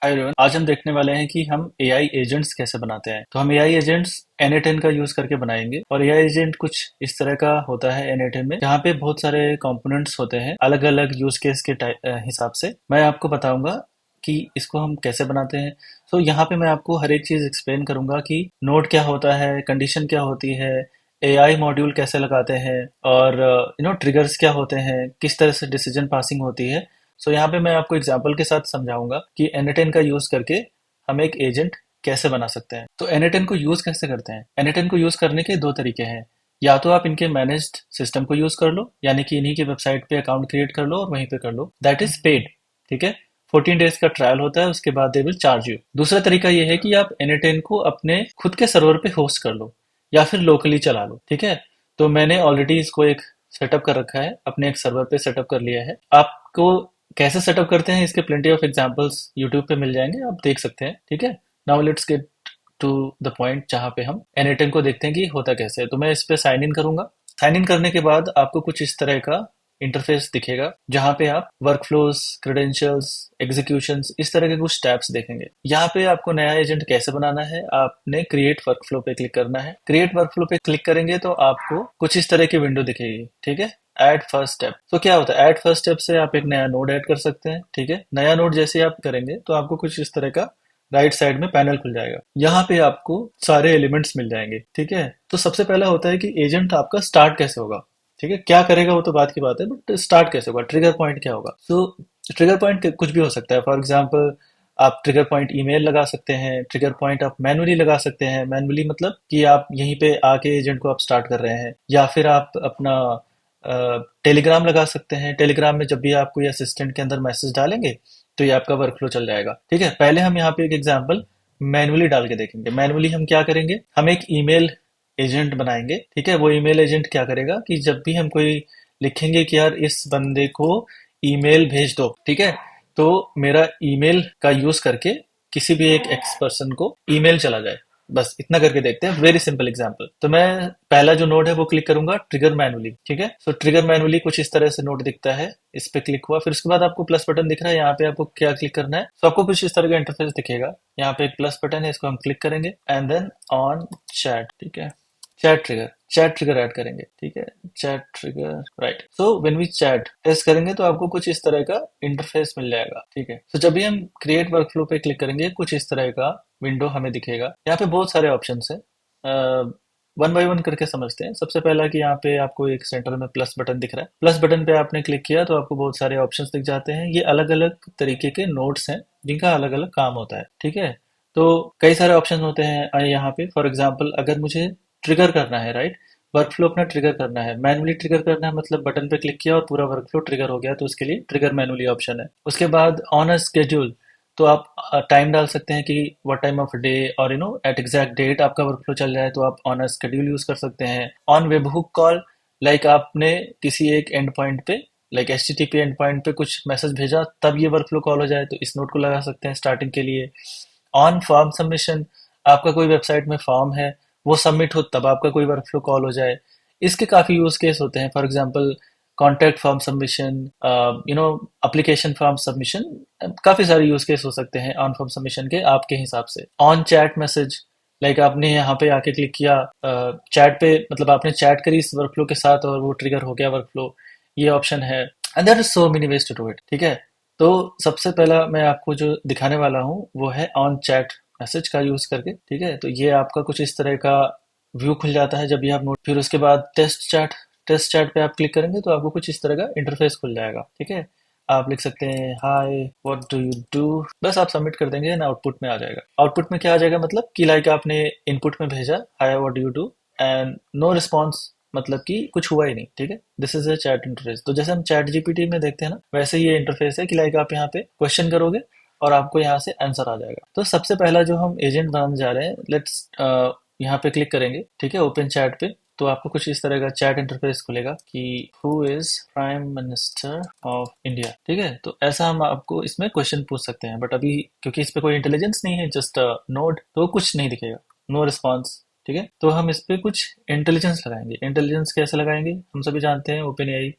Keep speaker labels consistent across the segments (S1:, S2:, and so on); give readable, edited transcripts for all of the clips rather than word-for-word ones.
S1: Hi everyone, आज हम देखने वाले हैं कि हम एआई एजेंट्स कैसे बनाते हैं। तो हम एआई एजेंट्स N8N का यूज करके बनाएंगे और एआई एजेंट कुछ इस तरह का होता है N8N में, जहाँ पे बहुत सारे कंपोनेंट्स होते हैं अलग अलग यूज केस के हिसाब से। मैं आपको बताऊंगा कि इसको हम कैसे बनाते हैं। तो यहाँ पे मैं आपको हर एक चीज एक्सप्लेन करूंगा कि नोड क्या होता है, कंडीशन क्या होती है, एआई मॉड्यूल कैसे लगाते हैं, और ट्रिगर्स क्या होते हैं, किस तरह से डिसीजन पासिंग होती है। सो यहाँ पे मैं आपको एग्जाम्पल के साथ समझाऊंगा कि N8N का यूज करके हम एक एजेंट कैसे बना सकते हैं। तो N8N को यूज कैसे करते हैं? N8N को यूज करने के दो तरीके हैं। या तो आप इनके मैनेज्ड सिस्टम को यूज कर लो, यानी कि इन्हीं की वेबसाइट पे अकाउंट क्रिएट कर लो और वहीं पे कर लो, दैट इज पेड। ठीक है, 14 डेज का ट्रायल होता है, उसके बाद दे विल चार्ज यू। दूसरा तरीका ये है कि आप N8N को अपने खुद के सर्वर पे होस्ट कर लो या फिर लोकली चला लो। ठीक है, तो मैंने ऑलरेडी इसको एक सेटअप कर रखा है, अपने एक सर्वर पे सेटअप कर लिया है। आपको कैसे सेटअप करते हैं इसके प्लेंटी ऑफ एग्जांपल्स यूट्यूब पे मिल जाएंगे, आप देख सकते हैं। ठीक है, now let's get to the point जहाँ पे हम N8N को देखते हैं कि होता कैसे है। तो मैं इस पे साइन इन करूंगा। साइन इन करने के बाद आपको कुछ इस तरह का इंटरफेस दिखेगा, जहाँ पे आप वर्क फ्लोज, क्रेडेंशियल्स, एग्जीक्यूशंस, इस तरह के कुछ टैब्स देखेंगे। यहाँ पे आपको नया एजेंट कैसे बनाना है, आपने क्रिएट वर्कफ्लो पे क्लिक करना है। क्रिएट वर्कफ्लो पे क्लिक करेंगे तो आपको कुछ इस तरह की विंडो दिखेगी। ठीक है, ऐड फर्स्ट स्टेप। तो क्या होता है, ऐड फर्स्ट स्टेप से आप एक नया नोड ऐड कर सकते हैं। ठीक है, नया नोड जैसे ही आप करेंगे तो आपको कुछ इस तरह का राइट साइड में पैनल खुल जाएगा। यहाँ पे आपको सारे एलिमेंट्स मिल जाएंगे। ठीक है, तो सबसे पहला होता है कि एजेंट आपका स्टार्ट कैसे होगा। ठीक है, क्या करेगा वो तो बात की बात है, बट स्टार्ट कैसे होगा, ट्रिगर पॉइंट क्या होगा। तो ट्रिगर पॉइंट कुछ भी हो सकता है। फॉर एग्जाम्पल, आप ट्रिगर पॉइंट ईमेल लगा सकते हैं, ट्रिगर पॉइंट आप मैनुअली लगा सकते हैं। मैनुअली मतलब कि आप यहीं पे आके एजेंट को आप स्टार्ट कर रहे हैं, या फिर आप अपना टेलीग्राम लगा सकते हैं। टेलीग्राम में जब भी आप कोई असिस्टेंट के अंदर मैसेज डालेंगे तो ये आपका वर्कफ्लो चल जाएगा। ठीक है, पहले हम यहाँ पे एक एग्जांपल मैनुअली डाल के देखेंगे। मैनुअली हम क्या करेंगे, हम एक ईमेल एजेंट बनाएंगे। ठीक है, वो ईमेल एजेंट क्या करेगा कि जब भी हम कोई लिखेंगे कि यार इस बंदे को ईमेल भेज दो, ठीक है, तो मेरा ईमेल का यूज करके किसी भी एक एक्स पर्सन को ईमेल चला जाए। बस इतना करके देखते हैं, वेरी सिंपल एग्जांपल। तो मैं पहला जो नोड है वो क्लिक करूंगा, ट्रिगर मैनुअली। ठीक है, सो ट्रिगर मैनुअली कुछ इस तरह से नोड दिखता है। इस पे क्लिक हुआ, फिर उसके बाद आपको प्लस बटन दिख रहा है, यहाँ पे आपको क्या क्लिक करना है। तो आपको कुछ इस तरह का इंटरफेस दिखेगा। यहाँ पे एक प्लस बटन है, इसको हम क्लिक करेंगे एंड देन ऑन चैट। ठीक है, चैट ट्रिगर ऐड करेंगे। ठीक है, chat trigger, right. So when we chat test करेंगे तो आपको कुछ इस तरह का इंटरफेस मिल जाएगा। ठीक है, तो जब भी हम क्रिएट वर्कफ्लो पे क्लिक करेंगे कुछ इस तरह का विंडो हमें दिखेगा। यहाँ पे बहुत सारे ऑप्शंस हैं, वन बाय वन करके समझते हैं। सबसे पहला कि यहाँ पे आपको एक सेंटर में प्लस बटन दिख रहा है। प्लस बटन पे आपने क्लिक किया तो आपको बहुत सारे ऑप्शंस दिख जाते हैं। ये अलग अलग तरीके के नोड्स हैं जिनका अलग अलग काम होता है। ठीक है, तो कई सारे ऑप्शन होते हैं यहाँ पे। फॉर एग्जाम्पल, अगर मुझे ट्रिगर करना है, राइट, वर्कफ्लो अपना ट्रिगर करना है, मैनुअली ट्रिगर करना है, मतलब बटन पे क्लिक किया और पूरा वर्कफ्लो ट्रिगर हो गया, तो उसके लिए ट्रिगर मैनुअली ऑप्शन है। उसके बाद ऑन अ स्केड्यूल, तो आप टाइम डाल सकते हैं कि व्हाट टाइम ऑफ डे और एट एग्जैक्ट डेट आपका वर्कफ्लो चल रहा है, तो आप ऑन अ शेड्यूल यूज कर सकते हैं। ऑन वेबहुक कॉल, लाइक आपने किसी एक एंड पॉइंट पे, लाइक HTTP एंड पॉइंट पे कुछ मैसेज भेजा, तब ये वर्कफ्लो कॉल हो जाए, तो इस नोट को लगा सकते हैं स्टार्टिंग के लिए। ऑन फॉर्म सबमिशन, आपका कोई वेबसाइट में फॉर्म है, वो सबमिट हो तब आपका कोई वर्कफ्लो कॉल हो जाए। इसके काफी यूज केस होते हैं। For example, contact form submission, application form submission, काफी सारे यूज केस हो सकते हैं ऑन फॉर्म सबमिशन के आपके हिसाब से। ऑन चैट मैसेज, लाइक आपने यहाँ पे आके क्लिक किया चैट पे, मतलब आपने चैट करी इस वर्कफ्लो के साथ और वो ट्रिगर हो गया वर्कफ्लो, ये ऑप्शन है। And there is so many ways to do it. ठीक है, तो सबसे पहला मैं आपको जो दिखाने वाला हूँ वो है ऑन चैट मैसेज का यूज करके। ठीक है, तो ये आपका कुछ इस तरह का व्यू खुल जाता है जब भी आप नोट। फिर उसके बाद टेस्ट चैट पे आप क्लिक करेंगे तो आपको कुछ इस तरह का इंटरफेस खुल जाएगा। ठीक है, आप लिख सकते हैं हाय व्हाट डू यू डू, बस आप सबमिट कर देंगे ना, आउटपुट में आ जाएगा। आउटपुट में क्या आ जाएगा, मतलब कि लाइक आपने इनपुट में भेजा hi what do you do and no response, मतलब कि कुछ हुआ ही नहीं। ठीक है, this is a chat interface. तो जैसे हम चैट जीपीटी में देखते हैं ना, वैसे ही ये इंटरफेस है कि लाइक आप यहाँ पे क्वेश्चन करोगे और आपको यहाँ से आंसर आ जाएगा। तो सबसे पहला जो हम एजेंट बनाने जा रहे हैं, लेट्स यहाँ पे क्लिक करेंगे। ठीक है, ओपन चैट पे, तो आपको कुछ इस तरह का चैट इंटरफेस खुलेगा कि who is prime minister of India. ठीक है, तो ऐसा हम आपको इसमें क्वेश्चन पूछ सकते हैं, बट अभी क्योंकि इस पे कोई इंटेलिजेंस नहीं है, जस्ट नोड, तो कुछ नहीं दिखेगा, नो रिस्पॉन्स। ठीक है, तो हम इस पे कुछ इंटेलिजेंस लगाएंगे। इंटेलिजेंस कैसे लगाएंगे, हम सभी जानते हैं, open AI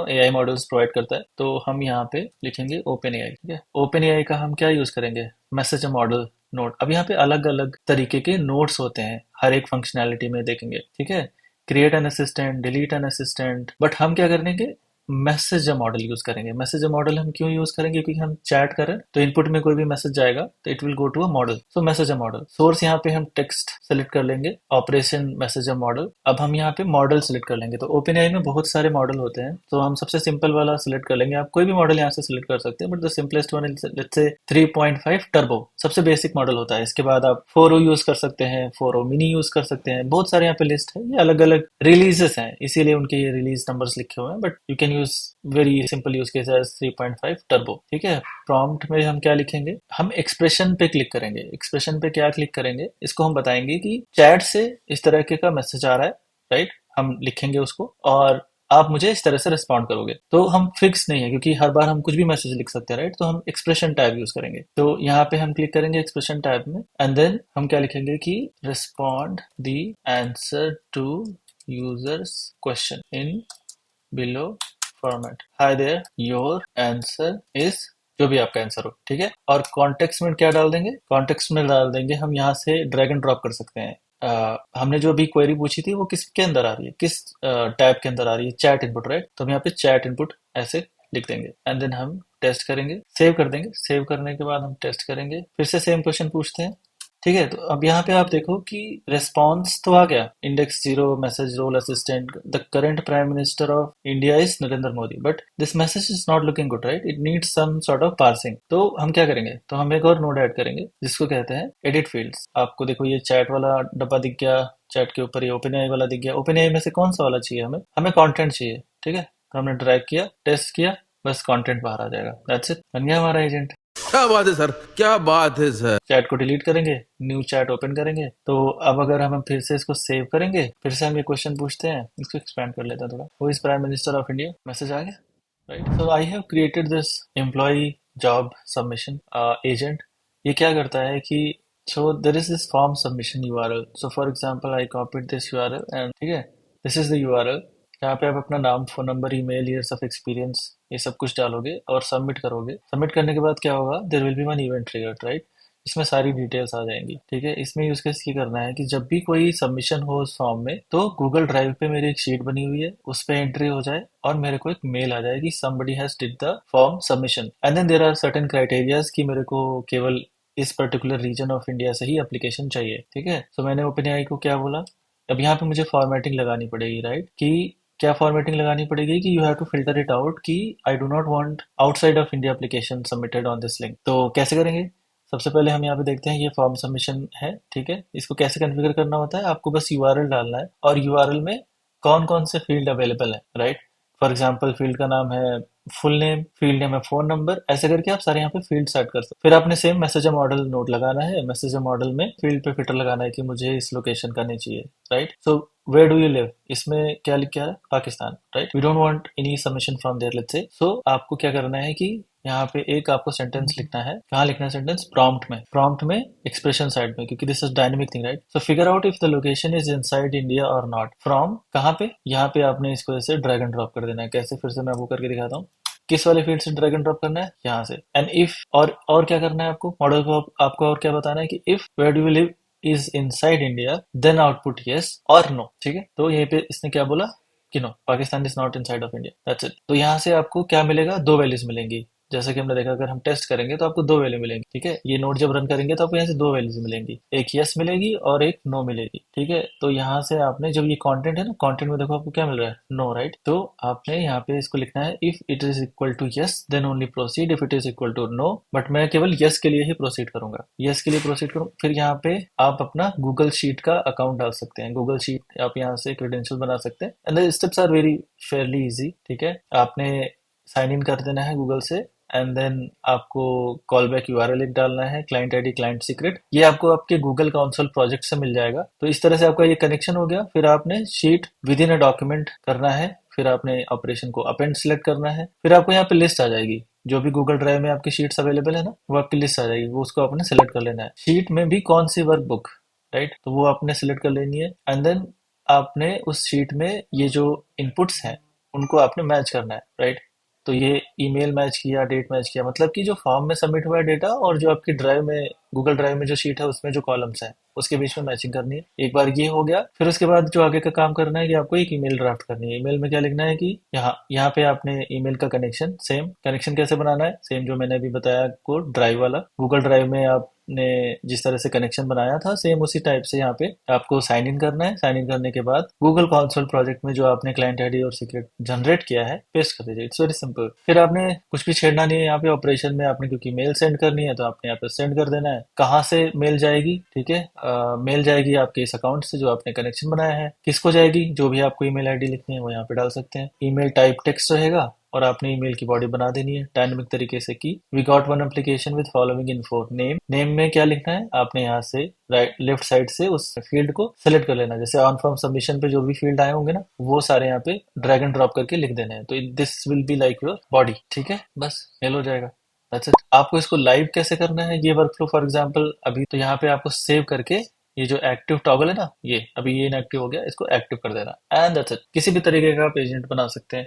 S1: AI models provide करता है। तो हम यहाँ पे लिखेंगे ओपन एआई। ठीक है, ओपन एआई का हम क्या यूज करेंगे, मैसेज मॉडल नोड। अब यहाँ पे अलग अलग तरीके के नोड्स होते हैं, हर एक फंक्शनैलिटी में देखेंगे। ठीक है, create an assistant, delete an assistant, but हम क्या करेंगे, मैसेज मॉडल यूज करेंगे। मैसेज मॉडल हम क्यों यूज करेंगे, क्योंकि हम चैट करें तो इनपुट में कोई भी मैसेज जाएगा तो it will go to a model, so message model. Source यहाँ पे हम टेक्स्ट सेलेक्ट कर लेंगे, ऑपरेशन मैसेज मॉडल। अब हम यहाँ पे मॉडल सेलेक्ट कर लेंगे। तो ओपन एआई में बहुत सारे मॉडल होते हैं, तो हम सबसे सिंपल वाला सिलेक्ट कर लेंगे। आप कोई भी मॉडल यहाँ से सिलेक्ट कर सकते हैं, but the simplest one is let's say 3.5 turbo, सबसे बेसिक मॉडल होता है। इसके बाद आप 4o यूज कर सकते हैं, 4o मिनी यूज कर सकते हैं, बहुत सारे यहाँ पे लिस्ट है। ये अलग अलग रिलीजेस हैं, इसीलिए उनके ये रिलीज नंबर्स लिखे हुए हैं, but you can use very simple use case as 3.5 turbo. ठीक है, प्रॉम्प्ट में हम क्या लिखेंगे, हम एक्सप्रेशन पे क्लिक करेंगे। एक्सप्रेशन पे क्या क्लिक करेंगे, इसको हम बताएंगे कि चैट से इस तरह के का मैसेज आ रहा है, राइट। हम लिखेंगे उसको और आप मुझे इस तरह से रिस्पॉन्ड करोगे। तो हम फिक्स नहीं है, क्योंकि हर बार हम कुछ भी मैसेज लिख सकते हैं, राइट। तो हम एक्सप्रेशन टैब यूज करेंगे। तो यहाँ पे हम क्लिक करेंगे एक्सप्रेशन टैब में, एंड देन हम क्या लिखेंगे कि respond the answer to users question in below format. Hi there, your answer is, जो भी आपका आंसर हो। ठीक है, और कॉन्टेक्स्ट में क्या डाल देंगे, कॉन्टेक्स्ट में डाल देंगे हम यहाँ से ड्रैग एंड ड्रॉप कर सकते हैं। हमने जो अभी क्वेरी पूछी थी वो किसके अंदर आ रही है, किस टैब के अंदर आ रही है, चैट इनपुट, राइट। तो हम यहाँ पे चैट इनपुट ऐसे लिख देंगे, एंड देन हम टेस्ट करेंगे, सेव कर देंगे। सेव करने के बाद हम टेस्ट करेंगे, फिर से सेम क्वेश्चन पूछते हैं। ठीक है, तो अब यहाँ पे आप देखो कि रेस्पॉन्स तो आ गया, index zero, message role assistant, the current prime minister of India is Narendra Modi, but this message is not looking good, right. It needs some sort of parsing. तो हम क्या करेंगे, तो हम एक और नोड ऐड करेंगे जिसको कहते हैं एडिट फील्ड्स। आपको देखो ये चैट वाला डब्बा दिख गया, चैट के ऊपर ये ओपन एआई वाला दिख गया। ओपन एआई में से कौन सा वाला चाहिए, हमें हमें कंटेंट चाहिए। ठीक है, तो हमने ड्रैग किया, टेस्ट किया, बस कंटेंट बाहर आ जाएगा, दैट्स इट, बन गया हमारा एजेंट।
S2: क्या बात है सर, क्या बात है सर।
S1: चैट को डिलीट करेंगे, न्यू चैट ओपन करेंगे। तो अब अगर हम फिर से इसको सेव करेंगे, फिर से हम ये क्वेश्चन पूछते हैं, इसको एक्सपैंड कर लेते हैं थोड़ा। Who is prime minister of India, message आ गया, right. So I have created this employ job submission agent. ये क्या करता है कि so there is this form submission URL. So for example I copied this URL and, ठीक है, this is the URL. यहाँ पे आप अपना नाम, phone number, email, years of experience, ये सब कुछ डालोगे और सबमिट करोगे। सबमिट करने के बाद क्या होगा, there will be one event triggered, right. इसमें सारी डिटेल्स आ जाएंगी। ठीक है, इसमें यूज केस ये करना है कि जब भी कोई सबमिशन हो उस फॉर्म में, तो गूगल ड्राइव पे मेरी एक शीट बनी हुई है, उस पे एंट्री हो जाए और मेरे को एक मेल आ जाए कि somebody has did the form submission, and then there are certain criterias कि मेरे को केवल इस पर्टिकुलर रीजन ऑफ इंडिया से ही एप्लीकेशन चाहिए। ठीक है, तो मैंने ओपनएआई को क्या बोला, अब यहाँ पे मुझे फॉर्मेटिंग लगानी पड़ेगी, राइट। कि क्या फॉर्मेटिंग लगानी पड़ेगी कि you have to filter it out कि I do not want outside of India application submitted on this link. तो कैसे करेंगे, सबसे पहले हम यहाँ पे देखते हैं, ये फॉर्म सबमिशन है। ठीक है, इसको कैसे कॉन्फ़िगर करना होता है, आपको बस यूआरएल डालना है और यूआरएल में कौन कौन से फील्ड अवेलेबल है, राइट। फॉर एग्जाम्पल फील्ड का नाम है फुल नेम, फील्ड नेम है फोन नंबर, ऐसे करके आप सारे यहाँ पे फील्ड सेट कर सकते। फिर आपने सेम मैसेजर मॉडल नोट लगाना है, मैसेजर मॉडल में फील्ड पे फिल्टर लगाना है कि मुझे इस लोकेशन का नहीं चाहिए, right. So where do you live, इसमें क्या लिख के आ रहा है, Pakistan, right. We don't want any submission from there, let's say. So आपको क्या करना है कि यहाँ पे एक आपको सेंटेंस लिखना है। कहाँ लिखना है सेंटेंस, प्रॉम्प्ट में, प्रॉम्प्ट में एक्सप्रेशन साइड में, क्योंकि this is dynamic thing, right. So figure out if the location is inside India और नॉट। फ्रॉम कहाँ पे, यहाँ पे आपने इसको ऐसे ड्रैग एंड ड्रॉप कर देना है। कैसे, फिर से मैं वो करके दिखाता हूँ। किस वाले फील्ड से ड्रैग एंड ड्रॉप करना है, यहाँ से। एंड इफ, और क्या करना है आपको, मॉडल को आपको और क्या बताना है कि if where do you live is inside India, then output yes और नो। ठीक है, तो यहीं पे इसने क्या बोला कि no, Pakistan is not inside of India, that's it. तो यहाँ से आपको क्या मिलेगा, दो वैल्यूज मिलेंगी। जैसे कि हमने देखा, अगर हम टेस्ट करेंगे तो आपको दो वैल्यू मिलेंगी। ठीक है, ये नोट जब रन करेंगे तो आपको यहाँ से दो वैल्यूज मिलेंगी, एक यस मिलेगी और एक नो मिलेगी। ठीक है, तो यहाँ से आपने जब ये कंटेंट है ना, कंटेंट में देखो आपको क्या मिल रहा है, नो, राइट। तो आपने यहाँ पे इसको लिखना है, if it is equal to yes then only proceed, if it is equal to no, but मैं केवल यस के लिए ही प्रोसीड करूंगा, यस के लिए प्रोसीड करूँ। फिर यहाँ पे आप अपना गूगल शीट का अकाउंट डाल सकते हैं, गूगल शीट आप यहाँ से क्रेडेंशियल बना सकते हैं, and the steps are very fairly easy. ठीक है, आपने साइन इन कर देना है गूगल से, एंड देन आपको कॉल बैक यूआरएल एक डालना है, क्लाइंट आईडी, क्लाइंट सीक्रेट, ये आपको आपके गूगल कंसोल प्रोजेक्ट से मिल जाएगा। तो इस तरह से आपका ये कनेक्शन हो गया। फिर आपने sheet with in a document करना है, फिर आपने ऑपरेशन को अपेंड सिलेक्ट करना है, फिर आपको यहाँ पे लिस्ट आ जाएगी, जो भी गूगल ड्राइव में आपकी शीट्स अवेलेबल है ना, वो आपकी लिस्ट आ जाएगी, वो उसको आपने सिलेक्ट कर लेना है। शीट में भी कौन सी वर्क बुक, राइट, तो वो आपने सिलेक्ट कर लेनी है। एंड देन आपने उस शीट में ये जो इनपुट्स हैं उनको आपने मैच करना है, राइट? तो ये ईमेल मैच किया, डेट मैच किया, मतलब कि जो फॉर्म में सबमिट हुआ है डेटा और जो आपकी ड्राइव में, गूगल ड्राइव में जो शीट है उसमें जो कॉलम्स हैं उसके बीच में मैचिंग करनी है। एक बार ये हो गया, फिर उसके बाद जो आगे का काम करना है कि आपको एक ईमेल ड्राफ्ट करनी है। ईमेल में क्या लिखना है कि यहाँ यहाँ पे आपने ईमेल का कनेक्शन, सेम कनेक्शन कैसे बनाना है, सेम जो मैंने अभी बताया आपको ड्राइव वाला, गूगल ड्राइव में आपने जिस तरह से कनेक्शन बनाया था सेम उसी टाइप से यहाँ पे आपको साइन इन करना है। साइन इन करने के बाद गूगल कंसोल प्रोजेक्ट में जो आपने क्लाइंट आईडी और सीक्रेट जनरेट किया है पेस्ट कर दीजिए। It's very simple. फिर आपने कुछ भी छेड़ना नहीं है यहाँ पे ऑपरेशन में। आपने क्योंकि मेल सेंड करनी है तो आपने यहाँ पे सेंड कर देना है। कहाँ से मेल जाएगी, ठीक है, मेल जाएगी आपके इस अकाउंट से जो आपने कनेक्शन बनाया है। किसको जाएगी, जो भी आपको ईमेल आईडी लिखनी है वो यहाँ पे डाल सकते हैं। ईमेल टाइप टेक्स्ट रहेगा और आपने ईमेल की बॉडी बना देनी है डायनेमिक तरीके से कि we got one application with following info. Name, name में क्या लिखना है आपने यहाँ से राइट लेफ्ट साइड से उस फील्ड को सेलेक्ट कर लेना। जैसे ऑन फॉर्म सबमिशन पे जो भी फील्ड आए होंगे ना वो सारे यहाँ पे ड्रैग एंड ड्रॉप करके लिख देने हैं। तो this will be like your body, ठीक है, बस मेल हो जाएगा। That's it। आपको इसको लाइव कैसे करना है ये वर्कफ्लो, फॉर एग्जांपल अभी तो यहाँ पे आपको सेव करके ये जो एक्टिव टॉगल है ना, ये अभी ये इनएक्टिव हो गया, इसको एक्टिव कर देना एंड दैट्स इट। किसी भी तरीके का आप एजेंट बना सकते हैं।